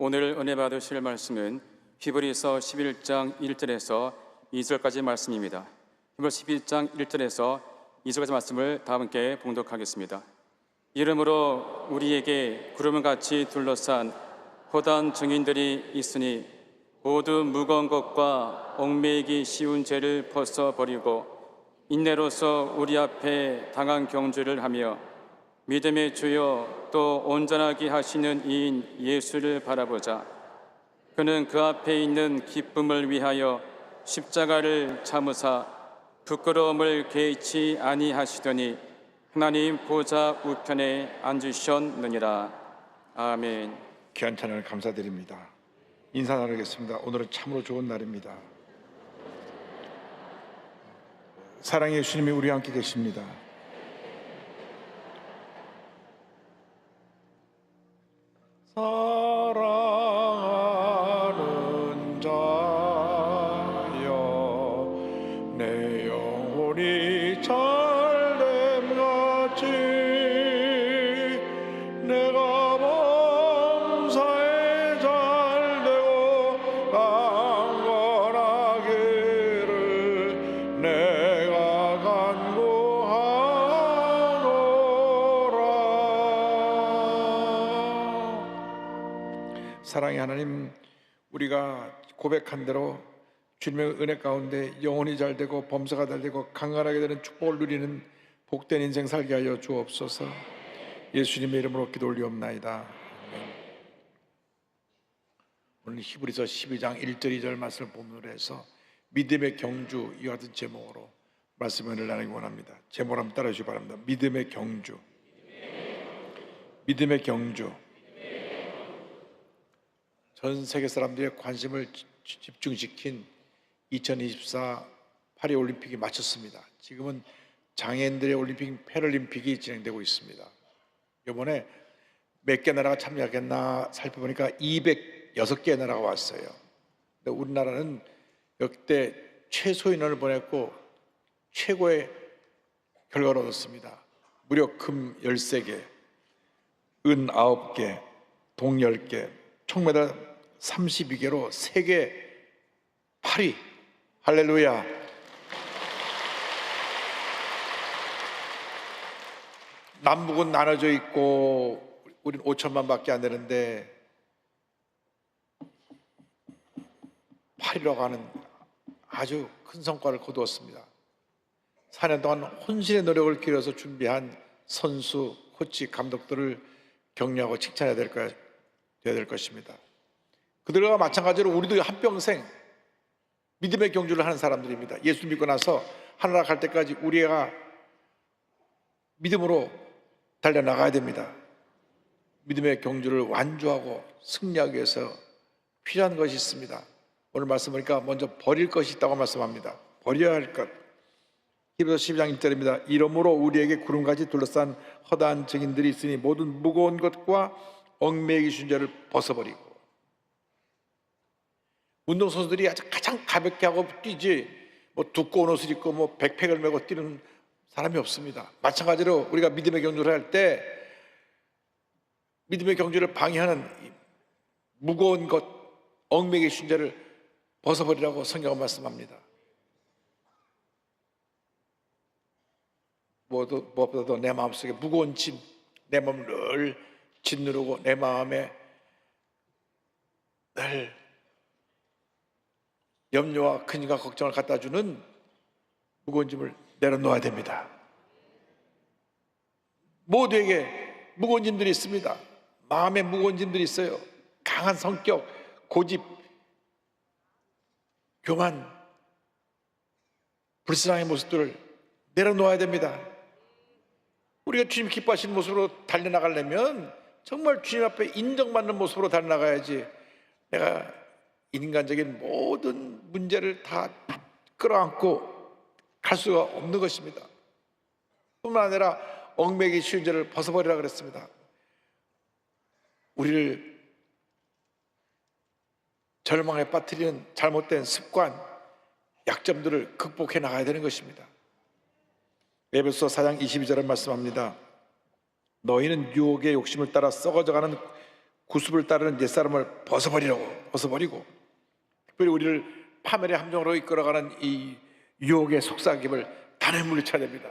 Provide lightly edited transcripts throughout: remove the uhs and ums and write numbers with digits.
오늘 은혜 받으실 말씀은 히브리서 11장 1절에서 2절까지 말씀입니다. 히브리서 11장 1절에서 2절까지 말씀을 다 함께 봉독하겠습니다. 이러므로 우리에게 구름을 같이 둘러싼 허다한 증인들이 있으니 모두 무거운 것과 얽매이기 쉬운 죄를 벗어버리고 인내로서 우리 앞에 당한 경주를 하며 믿음의 주여 또 온전하게 하시는 이인 예수를 바라보자. 그는 그 앞에 있는 기쁨을 위하여 십자가를 참으사 부끄러움을 개의치 아니하시더니 하나님 보좌 우편에 앉으셨느니라. 아멘. 귀한 찬양을 감사드립니다. 인사 나누겠습니다. 오늘은 참으로 좋은 날입니다. 사랑의 예수님이 우리 함께 계십니다. 사랑하는 자여 내 영혼이 잘됨같이 내가 범사에 잘되고 강건하기를 내가 간구하노라. 사랑의 하나님, 우리가 고백한 대로 주님의 은혜 가운데 영혼이 잘되고 범사가 잘되고 강건하게 되는 축복을 누리는 복된 인생 살게 하여 주옵소서. 예수님의 이름으로 기도 올리옵나이다. 아멘. 오늘 히브리서 12장 1절 2절 말씀을 본문으로 해서 믿음의 경주 이와 같은 제목으로 말씀을 나누기 원합니다. 제목을 한번 따라 주시기 바랍니다. 믿음의 경주. 믿음의 경주. 전 세계 사람들의 관심을 집중시킨 2024 파리 올림픽이 마쳤습니다. 지금은 장애인들의 올림픽 패럴림픽이 진행되고 있습니다. 이번에 몇 개 나라가 참여하겠나 살펴보니까 206개 나라가 왔어요. 근데 우리나라는 역대 최소 인원을 보냈고 최고의 결과를 얻었습니다. 무려 금 13개, 은 9개, 동 10개, 총 메달 32개로 세계 8위. 할렐루야. 남북은 나눠져 있고 우린 5천만 밖에 안 되는데 8위라고 하는 아주 큰 성과를 거두었습니다. 4년 동안 혼신의 노력을 기울여서 준비한 선수, 코치, 감독들을 격려하고 칭찬해야 될 것입니다. 그들과 마찬가지로 우리도 한평생 믿음의 경주를 하는 사람들입니다. 예수 믿고 나서 하늘나라 갈 때까지 우리가 믿음으로 달려나가야 됩니다. 믿음의 경주를 완주하고 승리하기 위해서 필요한 것이 있습니다. 오늘 말씀 보니까 먼저 버릴 것이 있다고 말씀합니다. 버려야 할 것. 히브리서 12장 1절입니다. 이러므로 우리에게 구름같이 둘러싼 허다한 증인들이 있으니 모든 무거운 것과 얽매이기 쉬운 죄를 벗어버리고. 운동선수들이 아주 가장 가볍게 하고 뛰지 뭐 두꺼운 옷을 입고 뭐 백팩을 메고 뛰는 사람이 없습니다. 마찬가지로 우리가 믿음의 경주를 할 때 믿음의 경주를 방해하는 무거운 것, 얽매이기 쉬운 죄를 벗어버리라고 성경은 말씀합니다. 무엇보다도 내 마음속에 무거운 짐, 내 마음을 늘 짓누르고 내 마음에 늘 염려와 근심과 걱정을 갖다 주는 무거운 짐을 내려놓아야 됩니다. 모두에게 무거운 짐들이 있습니다. 마음에 무거운 짐들이 있어요. 강한 성격, 고집, 교만, 불신앙의 모습들을 내려놓아야 됩니다. 우리가 주님 기뻐하시는 모습으로 달려나가려면 정말 주님 앞에 인정받는 모습으로 달려나가야지 내가 인간적인 모든 문제를 다 끌어안고 갈 수가 없는 것입니다. 뿐만 아니라 얽매이기 쉬운 죄를 벗어버리라 그랬습니다. 우리를 절망에 빠뜨리는 잘못된 습관, 약점들을 극복해 나가야 되는 것입니다. 에베소 4장 22절은 말씀합니다. 너희는 유혹의 욕심을 따라 썩어져가는 구습을 따르는 옛사람을 벗어버리고 특별히 우리를 파멸의 함정으로 이끌어가는 이 유혹의 속삭임을 단호히 물리쳐야 됩니다.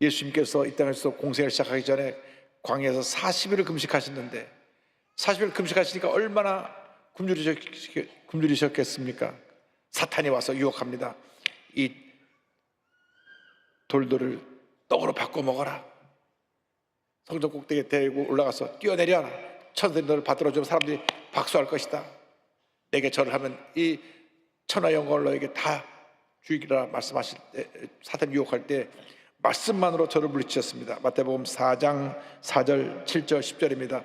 예수님께서 이 땅에서 공생을 시작하기 전에 광야에서 40일을 금식하셨는데 40일 금식하시니까 얼마나 굶주리셨겠습니까? 사탄이 와서 유혹합니다. 이 돌들을 떡으로 바꿔 먹어라. 성전 꼭대기에 데리고 올라가서 뛰어내려라. 천사들이 너를 받들어 주면 사람들이 박수할 것이다. 내게 절을 하면 이 천하 영광을 너에게 다 주기라 말씀하실 때, 사탄이 유혹할 때 말씀만으로 저를 물리치셨습니다. 마태복음 4장 4절 7절 10절입니다.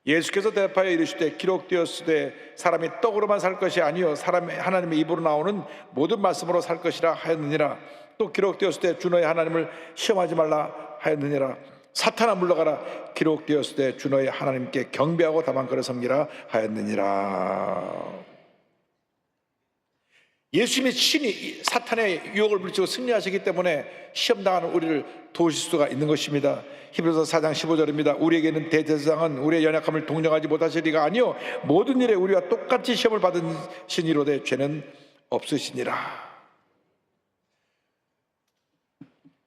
예수께서 대답하여 이르시되 기록되었으되 사람이 떡으로만 살 것이 아니요 사람의 하나님의 입으로 나오는 모든 말씀으로 살 것이라 하였느니라. 또 기록되었으되 주 너의 하나님을 시험하지 말라 하였느니라. 사탄아 물러가라. 기록되었으되 주 너의 하나님께 경배하고 다만 그를 섬기라 하였느니라. 예수님이 친히 사탄의 유혹을 물리치고 승리하시기 때문에 시험당하는 우리를 도우실 수가 있는 것입니다. 히브리서 4장 15절입니다. 우리에게는 대제사장은 우리의 연약함을 동정하지 못하시리가 아니요 모든 일에 우리와 똑같이 시험을 받으신 이로되 죄는 없으시니라.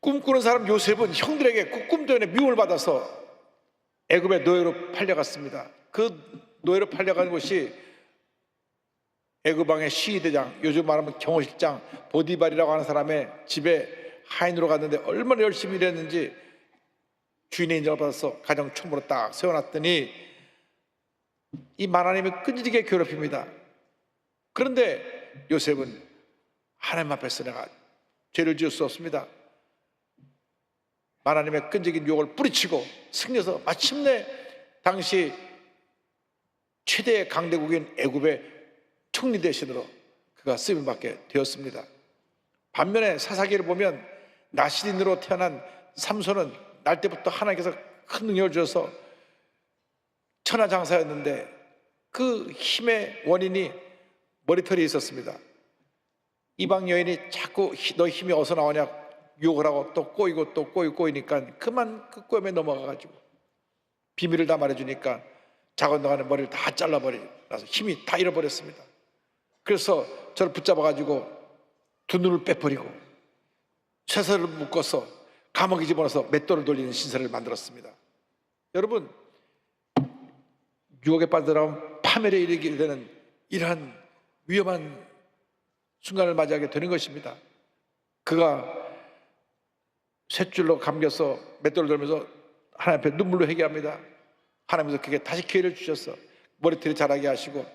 꿈꾸는 사람 요셉은 형들에게 그 꿈 때문에 미움을 받아서 애굽의 노예로 팔려갔습니다. 그 노예로 팔려간 곳이 애굽 왕의 시위대장, 요즘 말하면 경호실장 보디발이라고 하는 사람의 집에 하인으로 갔는데 얼마나 열심히 일했는지 주인의 인정을 받아서 가정 총무로 딱 세워놨더니 이 만하님이 끈질기게 괴롭힙니다. 그런데 요셉은 하나님 앞에서 내가 죄를 지을 수 없습니다. 만하님의 끈질긴 유혹을 뿌리치고 승리해서 마침내 당시 최대의 강대국인 애굽의 총리 대신으로 그가 쓰임을 받게 되었습니다. 반면에 사사기를 보면 나시린으로 태어난 삼손은 날 때부터 하나님께서 큰 능력을 주셔서 천하장사였는데 그 힘의 원인이 머리털이 있었습니다. 이방 여인이 자꾸 너 힘이 어디서 나오냐 유혹을 하고 또 꼬이니까 그만 그 꼬임에 넘어가가지고 비밀을 다 말해주니까 작은동안에 머리를 다 잘라버리라서 힘이 다 잃어버렸습니다. 그래서 저를 붙잡아가지고 두 눈을 빼버리고 쇠사를 묶어서 감옥에 집어넣어서 맷돌을 돌리는 신세를 만들었습니다. 여러분, 유혹에 빠져들어가면 파멸에 이르게 되는 이러한 위험한 순간을 맞이하게 되는 것입니다. 그가 쇳줄로 감겨서 맷돌을 돌면서 하나님 앞에 눈물로 회개합니다. 하나님께서 그에게 다시 기회를 주셔서 머리털이 자라게 하시고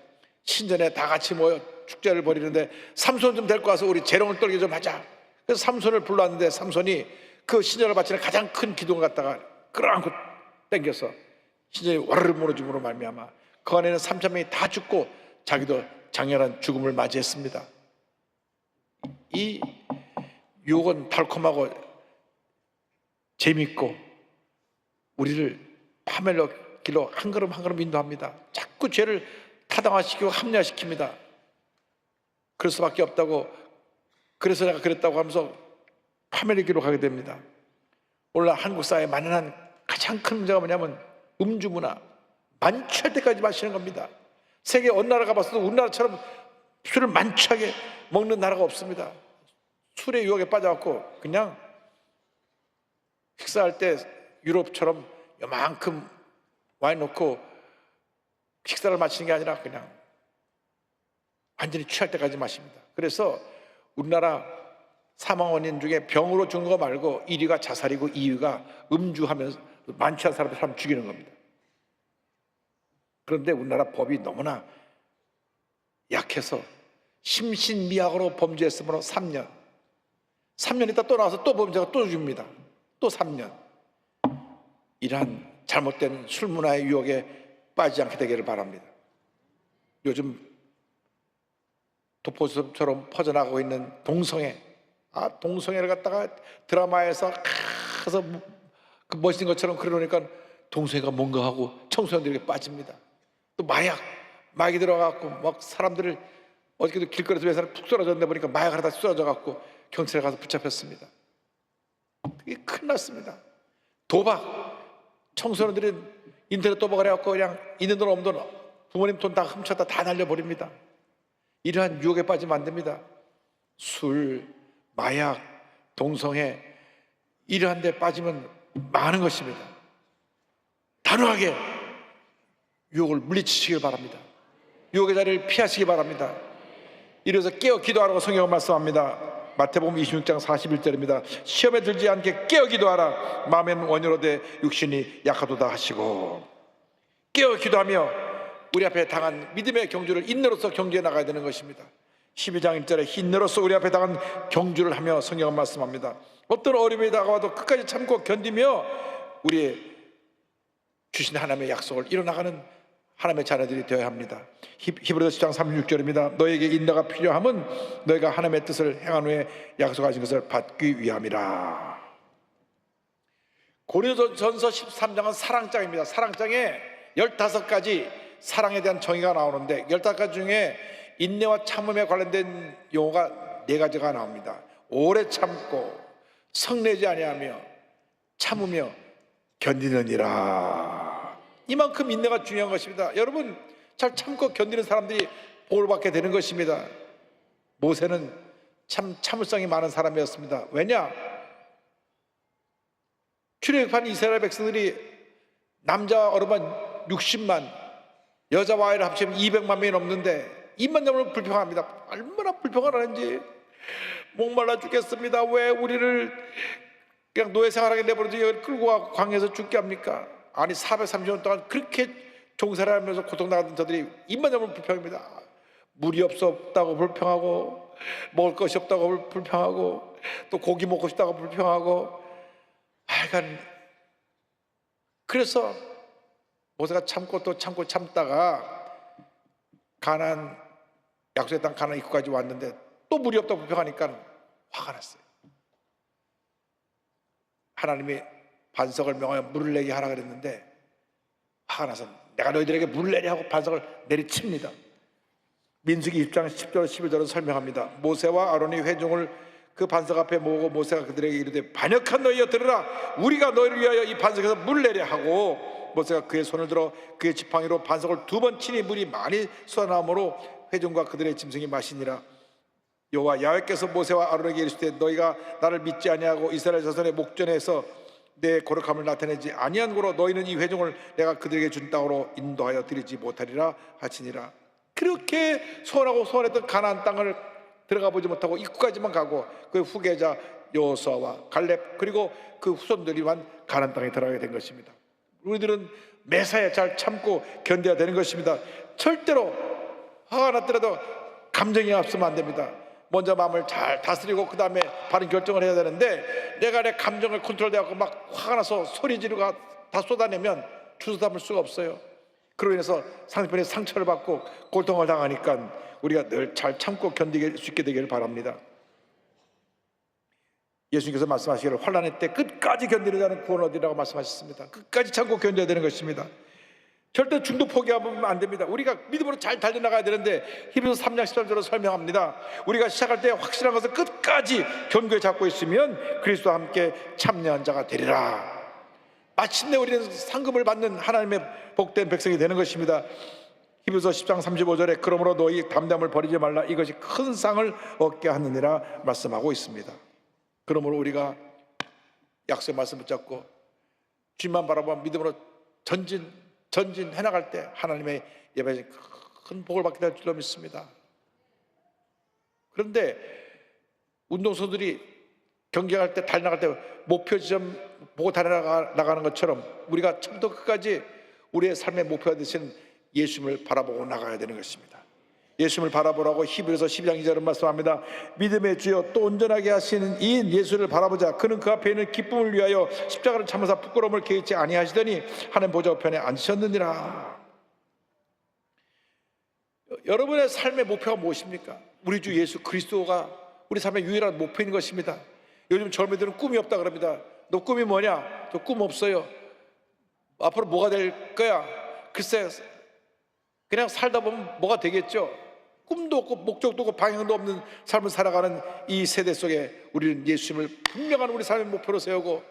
신전에 다 같이 모여 축제를 벌이는데 삼손 좀 데리고 와서 우리 재롱을 떨게 좀 하자. 그래서 삼손을 불렀는데 삼손이 그 신전을 바치는 가장 큰 기둥을 갖다가 끌어안고 당겨서 신전이 와르르 무너짐으로 말미암아 그 안에는 3,000명이 다 죽고 자기도 장렬한 죽음을 맞이했습니다. 이 유혹은 달콤하고 재밌고 우리를 파멸로 길로 한 걸음 한 걸음 인도합니다. 자꾸 죄를 타당화시키고 합리화시킵니다. 그럴 수밖에 없다고, 그래서 내가 그랬다고 하면서 파멸의 길로 가게 됩니다. 오늘날 한국 사회에 만연한 가장 큰 문제가 뭐냐면 음주 문화, 만취할 때까지 마시는 겁니다. 세계 어느 나라 가봤어도 우리나라처럼 술을 만취하게 먹는 나라가 없습니다. 술의 유혹에 빠져갖고 그냥 식사할 때 유럽처럼 요만큼 와인 놓고 식사를 마치는 게 아니라 그냥 완전히 취할 때까지 마십니다. 그래서 우리나라 사망 원인 중에 병으로 죽는 거 말고 1위가 자살이고 2위가 음주하면서 만취한 사람 죽이는 겁니다. 그런데 우리나라 법이 너무나 약해서 심신미약으로 범죄했으므로 3년 있다 또 나와서 또 범죄가 또 죽입니다. 또 3년. 이러한 잘못된 술 문화의 유혹에 빠지지 않게 되기를 바랍니다. 요즘 도포섬처럼 퍼져나가고 있는 동성애, 동성애를 갖다가 드라마에서 가서 그 멋있는 것처럼 그러니까 동성애가 뭔가 하고 청소년들에게 빠집니다. 또 마약이 들어가고 막 사람들을 어저께도 길거리에서 왜 사람 푹 쓰러졌는데 보니까 마약을 하다 쓰러져 갖고 경찰에 가서 붙잡혔습니다. 그게 큰일 났습니다. 도박, 청소년들은 인터넷 도박을 해갖고 그냥 있는 돈 없는 돈, 부모님 돈 다 훔쳤다 다 날려버립니다. 이러한 유혹에 빠지면 안 됩니다. 술, 마약, 동성애 이러한 데 빠지면 많은 것입니다. 단호하게 유혹을 물리치시길 바랍니다. 유혹의 자리를 피하시기 바랍니다. 이래서 깨어 기도하라고 성경은 말씀합니다. 마태복음 26장 41절입니다. 시험에 들지 않게 깨어 기도하라. 마음엔 원효로되 육신이 약하도다 하시고, 깨어 기도하며 우리 앞에 당한 믿음의 경주를 인내로서 경주해 나가야 되는 것입니다. 12장 1절에 인내로서 우리 앞에 당한 경주를 하며 성경은 말씀합니다. 어떤 어려움이 다가와도 끝까지 참고 견디며 우리의 주신 하나님의 약속을 이뤄나가는 하나님의 자녀들이 되어야 합니다. 히브리서 10장 36절입니다. 너에게 인내가 필요함은 너희가 하나님의 뜻을 행한 후에 약속하신 것을 받기 위함이라. 고린도전서 13장은 사랑장입니다. 사랑장에 15가지 사랑에 대한 정의가 나오는데 15가지 중에 인내와 참음에 관련된 용어가 4가지가 나옵니다. 오래 참고 성내지 아니하며 참으며 견디느니라. 이만큼 인내가 중요한 것입니다. 여러분, 잘 참고 견디는 사람들이 복을 받게 되는 것입니다. 모세는 참 참을성이 많은 사람이었습니다. 왜냐? 출애굽한 이스라엘 백성들이 남자 어른만 60만, 여자와 아이를 합치면 200만 명이 넘는데 입만 열면 불평합니다. 얼마나 불평을 하는지. 목말라 죽겠습니다. 왜 우리를 그냥 노예 생활하게 내버려두고 여기 끌고 와 광야에서 죽게 합니까? 아니 430년 동안 그렇게 종살이 하면서 고통당하던 저들이 입만 열면 불평합니다. 물이 없다고 불평하고, 먹을 것이 없다고 불평하고, 또 고기 먹고 싶다고 불평하고. 하여간 그래서 모세가 참고 또 참고 참다가 가나안, 약속의 땅 가나안 입구까지 왔는데 또 물이 없다고 불평하니까 화가 났어요. 하나님이 반석을 명하여 물을 내게 하라 그랬는데 화가 나서 내가 너희들에게 물을 내리 하고 반석을 내리칩니다. 민수기 20장 10절 11절은 설명합니다. 모세와 아론이 회중을 그 반석 앞에 모으고 모세가 그들에게 이르되 반역한 너희여 들으라. 우리가 너희를 위하여 이 반석에서 물을 내려 하고, 모세가 그의 손을 들어 그의 지팡이로 반석을 2번 치니 물이 많이 쏟아나오므로 회중과 그들의 짐승이 마시니라. 여호와 야훼께서 모세와 아론에게 이르시되 너희가 나를 믿지 아니하고 이스라엘 자손의 목전에서 내 거룩함을 나타내지 아니한 고로 너희는 이 회중을 내가 그들에게 준 땅으로 인도하여 드리지 못하리라 하시니라. 그렇게 소원하고 소원했던 가나안 땅을 들어가 보지 못하고 입구까지만 가고 그 후계자 여호수아와 갈렙 그리고 그 후손들이만 가나안 땅에 들어가게 된 것입니다. 우리들은 매사에 잘 참고 견뎌야 되는 것입니다. 절대로 화가 났더라도 감정이 앞서면 안 됩니다. 먼저 마음을 잘 다스리고 그 다음에 바른 결정을 해야 되는데, 내가 내 감정을 컨트롤되고 막 화가 나서 소리 지르고 다 쏟아내면 주워 담을 수가 없어요. 그로 인해서 상대편에 상처를 받고 고통을 당하니까 우리가 늘 잘 참고 견디게 수 있게 되기를 바랍니다. 예수님께서 말씀하시기를 환난의 때 끝까지 견디는 자는 구원 얻으리라고 말씀하셨습니다. 끝까지 참고 견뎌야 되는 것입니다. 절대 중도 포기하면 안 됩니다. 우리가 믿음으로 잘 달려나가야 되는데 히브리서 3장 13절로 설명합니다. 우리가 시작할 때 확실한 것을 끝까지 견고히 잡고 있으면 그리스도와 함께 참여한 자가 되리라. 마침내 우리는 상급을 받는 하나님의 복된 백성이 되는 것입니다. 히브리서 10장 35절에 그러므로 너희 담대함을 버리지 말라. 이것이 큰 상을 얻게 하느니라 말씀하고 있습니다. 그러므로 우리가 약속의 말씀 붙잡고 주님만 바라보면 믿음으로 전진해 나갈 때 하나님의 예배에 큰 복을 받게 될 줄로 믿습니다. 그런데 운동선수들이 경기할 때 달려나갈 때 목표 지점 보고 달려나가는 것처럼 우리가 처음부터 끝까지 우리의 삶의 목표가 되신 예수님을 바라보고 나가야 되는 것입니다. 예수님을 바라보라고 히브리서 12장 2절은 말씀합니다. 믿음의 주여 또 온전하게 하시는 이인 예수를 바라보자. 그는 그 앞에 있는 기쁨을 위하여 십자가를 참으사 부끄러움을 개의치 아니하시더니 하나님 보좌 우편에 앉으셨느니라. 여러분의 삶의 목표가 무엇입니까? 우리 주 예수 그리스도가 우리 삶의 유일한 목표인 것입니다. 요즘 젊은이들은 꿈이 없다 그럽니다. 너 꿈이 뭐냐? 저 꿈 없어요. 앞으로 뭐가 될 거야? 글쎄, 그냥 살다 보면 뭐가 되겠죠. 꿈도 없고 목적도 없고 방향도 없는 삶을 살아가는 이 세대 속에 우리는 예수님을 분명한 우리 삶의 목표로 세우고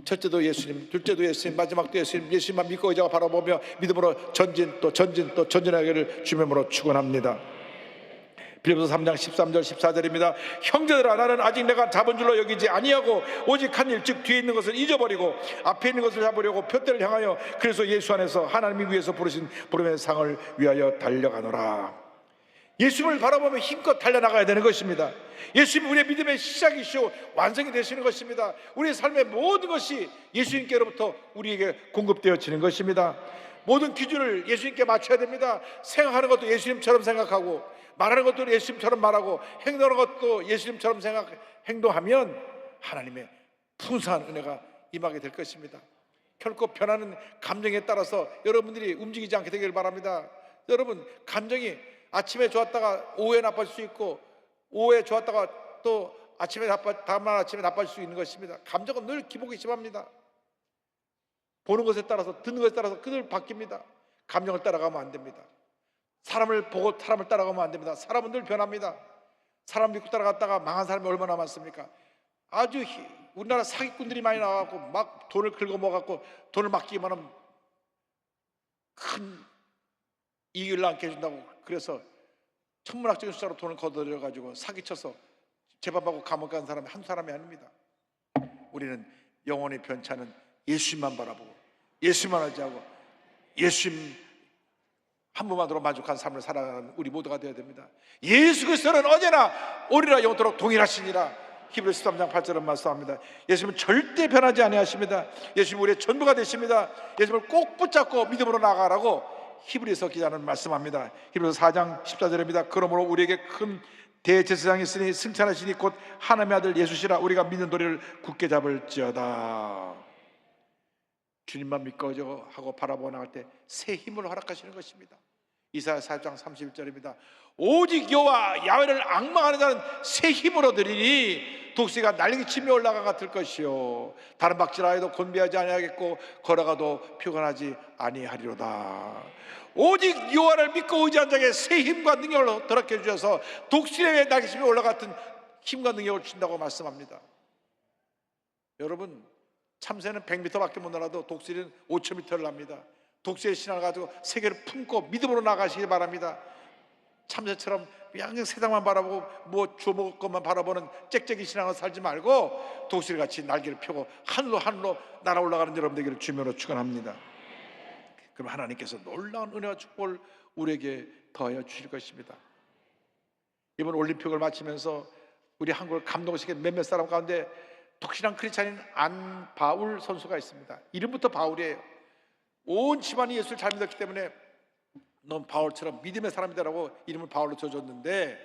첫째도 예수님, 둘째도 예수님, 마지막도 예수님, 예수님만 믿고 의자가 바라보며 믿음으로 전진 또 전진 또 전진하기를 주님으로 축원합니다. 빌립보서 3장 13절 14절입니다. 형제들아, 나는 아직 내가 잡은 줄로 여기지 아니하고 오직 한 일, 즉 뒤에 있는 것을 잊어버리고 앞에 있는 것을 잡으려고 표대를 향하여 그래서 예수 안에서 하나님이 위에서 부르신 부름의 상을 위하여 달려가노라. 예수님을 바라보며 힘껏 달려나가야 되는 것입니다. 예수님은 우리의 믿음의 시작이시오 완성이 되시는 것입니다. 우리의 삶의 모든 것이 예수님께로부터 우리에게 공급되어지는 것입니다. 모든 기준을 예수님께 맞춰야 됩니다. 생각하는 것도 예수님처럼 생각하고, 말하는 것도 예수님처럼 말하고, 행동하는 것도 예수님처럼 행동하면 하나님의 풍성한 은혜가 임하게 될 것입니다. 결코 변하는 감정에 따라서 여러분들이 움직이지 않게 되길 바랍니다. 여러분, 감정이 아침에 좋았다가 오후에 나빠질 수 있고, 오후에 좋았다가 또 다음날 아침에 나빠질 수 있는 것입니다. 감정은 늘 기복이 심합니다. 보는 것에 따라서, 듣는 것에 따라서 그들 바뀝니다. 감정을 따라가면 안 됩니다. 사람을 보고 사람을 따라가면 안 됩니다. 사람은 늘 변합니다. 사람 믿고 따라갔다가 망한 사람이 얼마나 많습니까? 아주 우리나라 사기꾼들이 많이 나와갖고 막 돈을 긁어모아갖고 돈을 맡기기만 하면 큰 이익을 남게 해준다고, 그래서 천문학적인 숫자로 돈을 거둬들여가지고 사기쳐서 재판받고 감옥 간 사람이 한 사람이 아닙니다. 우리는 영원히 변치 않은 예수님만 바라보고 예수님만 의지하고 예수님 한 분만으로 만족한 삶을 살아가는 우리 모두가 되어야 됩니다. 예수 그리스도는 언제나 오리라 영토록 동일하시니라. 히브리서 13장 8절은 말씀합니다. 예수님은 절대 변하지 아니하십니다. 예수님은 우리의 전부가 되십니다. 예수님을 꼭 붙잡고 믿음으로 나아가라고 히브리서 기자는 말씀합니다. 히브리서 4장 14절입니다. 그러므로 우리에게 큰 대제사장이 있으니 승천하시니 곧 하나님의 아들 예수시라. 우리가 믿는 도리를 굳게 잡을지어다. 주님만 믿고 하고 바라보고 나갈 때 새 힘을 허락하시는 것입니다. 이사야 4장 31절입니다. 오직 여호와 야훼를 앙망하는 자는 새 힘을 얻으리니 독수리가 날개치며 올라가 같을 것이요 다른 박질하여도 곤비하지 아니하겠고 걸어가도 피곤하지 아니하리로다. 오직 여호와를 믿고 의지한 자에게 새 힘과 능력을 허락해 주셔서 독수리의 날개치며 올라갔던 힘과 능력을 주신다고 말씀합니다. 여러분, 참새는 100m밖에 못 날아도 독수리는 5000m를 납니다. 독수리의 신앙을 가지고 세계를 품고 믿음으로 나가시기 바랍니다. 참새처럼 그냥 세상만 바라보고 뭐 주먹을 것만 바라보는 짹짹이 신앙을 살지 말고 독수리같이 날개를 펴고 하늘로 날아 올라가는 여러분 되기를 주님으로 축원합니다. 그럼 하나님께서 놀라운 은혜와 축복을 우리에게 더하여 주실 것입니다. 이번 올림픽을 마치면서 우리 한국을 감동시킨 몇몇 사람 가운데 독실한 크리스찬인 안바울 선수가 있습니다. 이름부터 바울이에요. 온 집안이 예수를 잘 믿었기 때문에 넌 바울처럼 믿음의 사람이다라고 이름을 바울로 줘줬는데,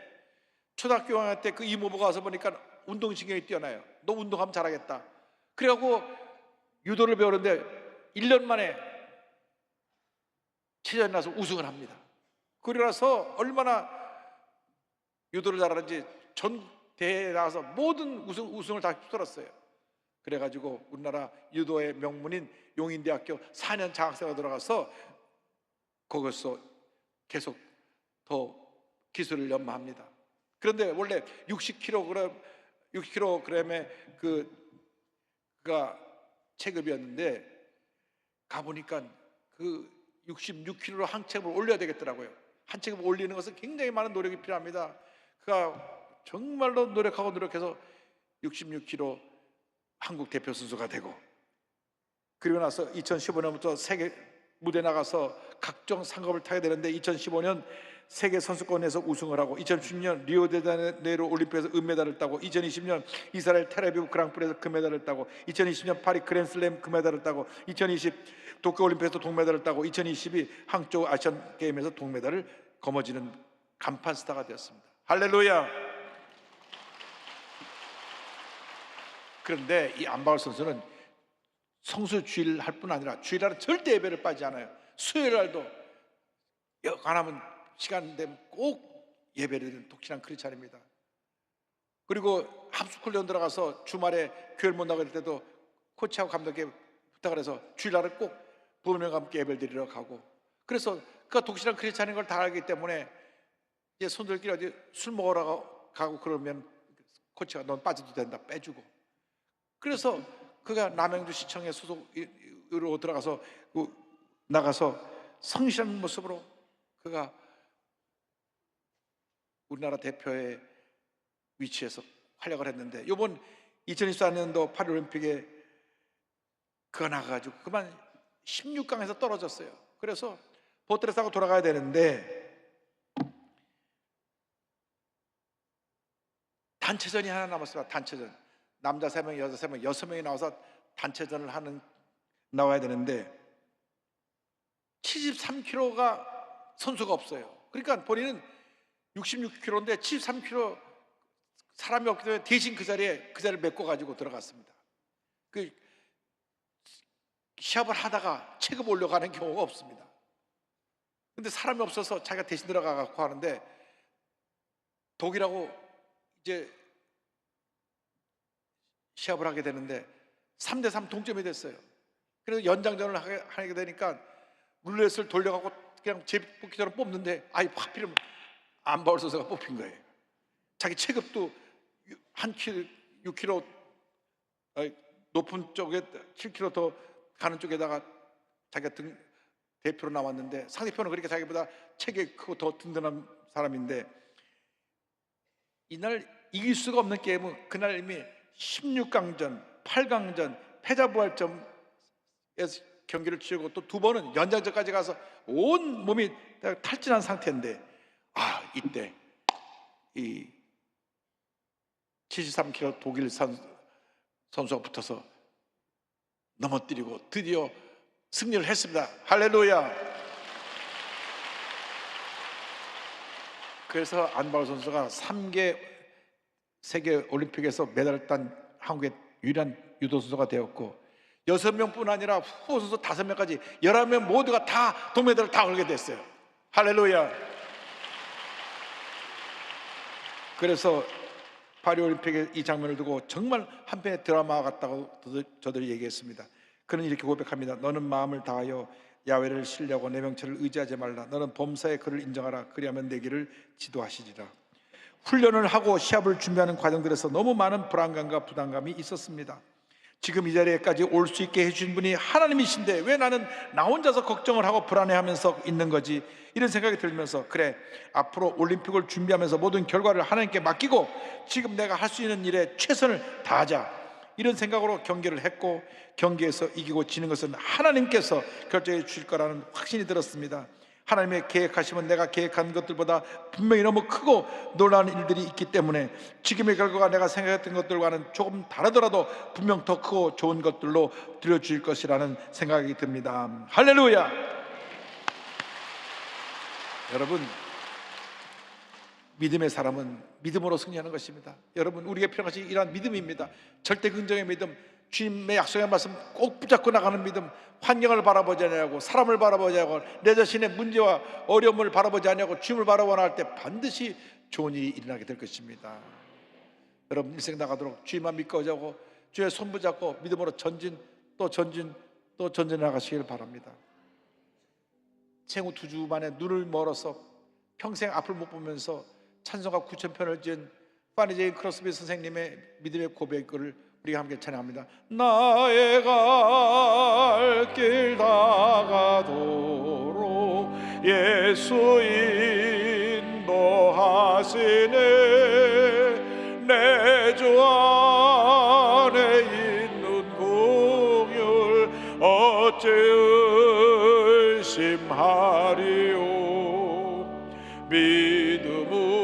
초등학교 6학년 때 그 이모부가 와서 보니까 운동신경이 뛰어나요. 너 운동하면 잘하겠다. 그래갖고 유도를 배우는데 1년 만에 체전에 나서 우승을 합니다. 그러고 나서 얼마나 유도를 잘하는지 전 대회에 나가서 모든 우승을 다 휩쓸었어요. 그래가지고 우리나라 유도의 명문인 용인대학교 4년 장학생으로 들어가서 거기서 계속 더 기술을 연마합니다. 그런데 원래 60kg의 그가 체급이었는데 가보니까 그 66kg로 한 체급을 올려야 되겠더라고요. 한 체급을 올리는 것은 굉장히 많은 노력이 필요합니다. 그가 정말로 노력해서 66kg 한국 대표 선수가 되고, 그리고 나서 2015년부터 세계 무대 나가서 각종 상금을 타게 되는데 2015년 세계 선수권에서 우승을 하고, 2016년 리오데자네이루 올림픽에서 은메달을 따고, 2020년 이스라엘 텔아비브 그랑프리에서 금메달을 따고, 2020년 파리 그랜슬램 금메달을 따고, 2020 도쿄 올림픽에서 동메달을 따고, 2022 항저우 아시안 게임에서 동메달을 거머쥐는 간판 스타가 되었습니다. 할렐루야. 그런데 이 안바울 선수는 성수 주일 할 뿐 아니라 주일날은 절대 예배를 빠지지 않아요. 수요일날도 여간하면 시간 되면 꼭 예배를 드리는 독실한 크리스찬입니다. 그리고 합숙훈련 들어가서 주말에 교회를 못 나갈 때도 코치하고 감독에게 부탁을 해서 주일날은 꼭 부모님과 함께 예배를 드리러 가고, 그래서 그가 독실한 크리스찬인 걸 다 알기 때문에 이제 손들끼리 어디 술 먹으러 가고 그러면 코치가 넌 빠져도 된다 빼주고, 그래서 그가 남양주 시청에 소속으로 들어가서 나가서 성실한 모습으로 그가 우리나라 대표의 위치에서 활약을 했는데, 이번 2024년도 파리올림픽에 그가 나가가지고 그만 16강에서 떨어졌어요. 그래서 보트를 타고 돌아가야 되는데 단체전이 하나 남았습니다. 단체전. 남자 3명, 여자 3명, 6명이 나와서 단체전을 나와야 되는데 73kg가 선수가 없어요. 그러니까 본인은 66kg인데 73kg 사람이 없기 때문에 대신 그 자리를 메꿔가지고 들어갔습니다. 그 시합을 하다가 체급 올려가는 경우가 없습니다. 근데 사람이 없어서 자기가 대신 들어가고 하는데, 독일하고 이제 시합을 하게 되는데 3대3 동점이 됐어요. 그래서 연장전을 하게 되니까 룰렛을 돌려가고 그냥 제비뽑기처럼 뽑는데, 하필이면 안바울 선수가 뽑힌 거예요. 자기 체급도 한 킬로 6kg 높은 쪽에 7kg 더 가는 쪽에다가 자기가 대표로 나왔는데, 상대편은 그렇게 자기보다 체격이 크고 더 든든한 사람인데, 이날 이길 수가 없는 게임은 그날 이미 16강전, 8강전, 패자부활전에서 경기를 치르고 또 2번은 연장전까지 가서 온 몸이 탈진한 상태인데, 이때 이 73kg 독일 선수가 붙어서 넘어뜨리고 드디어 승리를 했습니다. 할렐루야. 그래서 안바울 선수가 3개 세계 올림픽에서 메달을 딴 한국의 유일한 유도 선수가 되었고, 6명뿐 아니라 후보 선수 5명까지 11명 모두가 다 동메달을 다 걸게 됐어요. 할렐루야. 그래서 파리올림픽의 이 장면을 두고 정말 한편의 드라마 같다고 저들이 얘기했습니다. 그는 이렇게 고백합니다. 너는 마음을 다하여 야훼를 신뢰하고 내 명체를 의지하지 말라. 너는 범사에 그를 인정하라. 그리하면 내 길을 지도하시리라. 훈련을 하고 시합을 준비하는 과정들에서 너무 많은 불안감과 부담감이 있었습니다. 지금 이 자리에까지 올 수 있게 해주신 분이 하나님이신데 왜 나는 나 혼자서 걱정을 하고 불안해하면서 있는 거지? 이런 생각이 들면서, 그래, 앞으로 올림픽을 준비하면서 모든 결과를 하나님께 맡기고 지금 내가 할 수 있는 일에 최선을 다하자, 이런 생각으로 경기를 했고, 경기에서 이기고 지는 것은 하나님께서 결정해 주실 거라는 확신이 들었습니다. 하나님의 계획하시면 내가 계획한 것들보다 분명히 너무 크고 놀라운 일들이 있기 때문에 지금의 결과가 내가 생각했던 것들과는 조금 다르더라도 분명 더 크고 좋은 것들로 들려주실 것이라는 생각이 듭니다. 할렐루야. 여러분, 믿음의 사람은 믿음으로 승리하는 것입니다. 여러분, 우리에게 필요한 것이 이러한 믿음입니다. 절대 긍정의 믿음, 주님의 약속의 말씀 꼭 붙잡고 나가는 믿음, 환경을 바라보지 않냐고, 사람을 바라보지 않고, 내 자신의 문제와 어려움을 바라보지 않냐고 주님을 바라보나 할 때 반드시 좋은 일이 일어나게 될 것입니다. 여러분, 인생 나가도록 주님만 믿고 오자고 주의 손 붙잡고 믿음으로 전진 또 전진 또 전진 나가시길 바랍니다. 생후 2주 만에 눈을 멀어서 평생 앞을 못 보면서 찬송가 9,000편을 지은 파니 제이 크로스비 선생님의 믿음의 고백을 우리가 함께 찬양합니다. 나의 갈 길 다가도록 예수 인도하시네. 내 주 안에 있는 긍휼 어찌 의심하리요. 믿음으로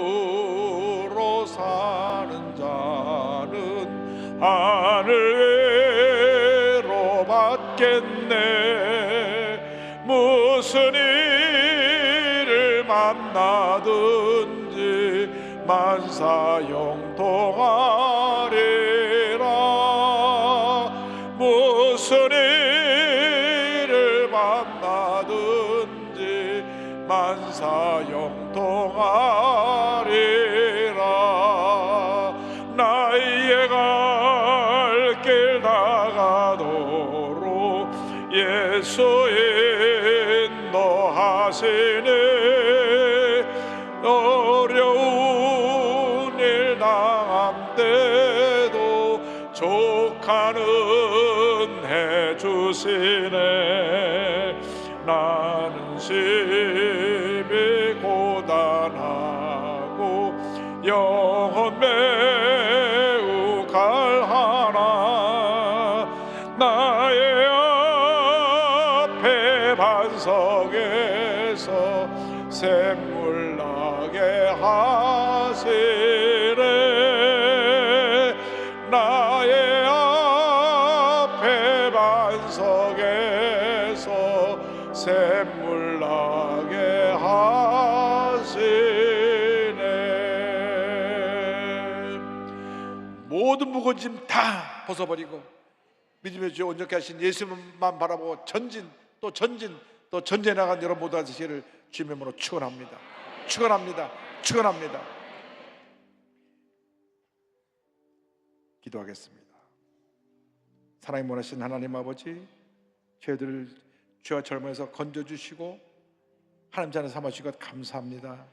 사는 자는 하늘로 받겠네. 무슨 일을 만나든지 만사형통하리라. 무슨 일을 만나든지 만사형통하리라. 나의 갈 길 다가도록 예수 인도하시네. 어려운 일 당함 때도 족하는 양심이 고단하고 영혼 매우 갈하나 나의 앞에 반석에서 샘물 나게 하시네 나의 앞에 반석에서 샘물 나게 하시네 모든 무거운 짐 다 벗어버리고 믿음의 주 온전케 하신 예수님만 바라보고 전진 또 전진 또 전진해 나간 여러분 모두 하시기를 주님의 이름으로 축원합니다. 축원합니다. 축원합니다. 기도하겠습니다. 사랑이 원하신 하나님 아버지, 저희들을 죄와 절망에서 건져주시고 하나님 자녀 삼아주신 것 감사합니다.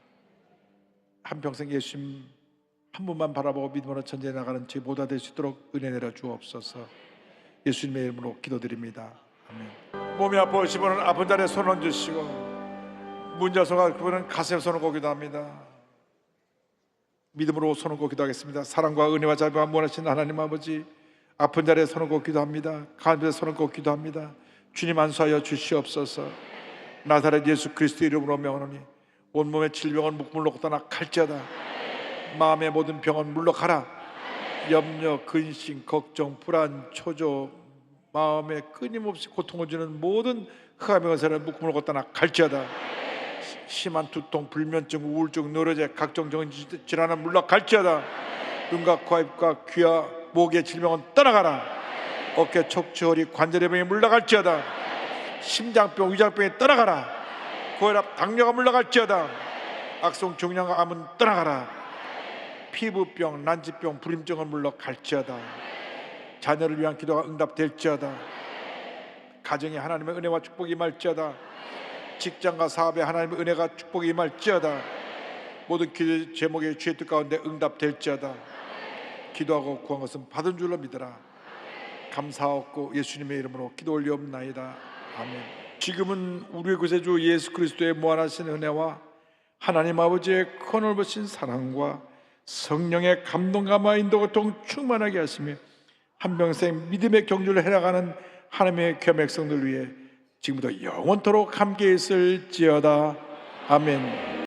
한평생 예수님 한 분만 바라보고 믿음으로 전진해 나가는 저희 모두 될 수 있도록 은혜 내려 주옵소서. 예수님의 이름으로 기도드립니다. 아멘. 몸이 아프신 분은 아픈 자리에 손 얹으시고 문자소가 그분은 가슴에 손을 얹고 기도합니다. 믿음으로 손을 얹고 기도하겠습니다. 사랑과 은혜와 자비와 원하신 하나님 아버지, 아픈 자리에 손을 얹고 기도합니다. 가슴에 손을 얹고 기도합니다. 주님 안수하여 주시옵소서. 나사렛 예수 그리스도 이름으로 명하노니 온몸의 질병은 물러가고 떠나 갈지어다. 마음의 모든 병은 물러가라. 염려, 근심, 걱정, 불안, 초조, 마음에 끊임없이 고통을 주는 모든 흑암의 권세는 물러가고 떠나 갈지어다. 심한 두통, 불면증, 우울증, 노려제, 각종 정신 질환은 물러갈지어다. 눈과 코, 입과 귀와 목의 질병은 떠나가라. 어깨, 척추, 허리, 관절의 병이 물러갈지어다. 심장병, 위장병이 떠나가라. 고혈압, 당뇨가 물러갈지어다. 악성 종양과 암은 떠나가라. 피부병, 난치병, 불임증은 물러갈지어다. 자녀를 위한 기도가 응답될지어다. 가정에 하나님의 은혜와 축복이 임할지어다. 직장과 사업에 하나님의 은혜가 축복이 임할지어다. 모든 기도 제목의 주의 뜻 가운데 응답될지어다. 기도하고 구한 것은 받은 줄로 믿어라. 감사하옵고 예수님의 이름으로 기도 올리옵나이다. 아멘. 지금은 우리의 구세주 예수 그리스도의 무한하신 은혜와 하나님 아버지의 큰을 보신 사랑과 성령의 감동감화 인도고통 충만하게 하시며 한평생 믿음의 경주를 해나가는 하나님의 귀한 백성들 위해 지금부터 영원토록 함께 있을지어다. 아멘.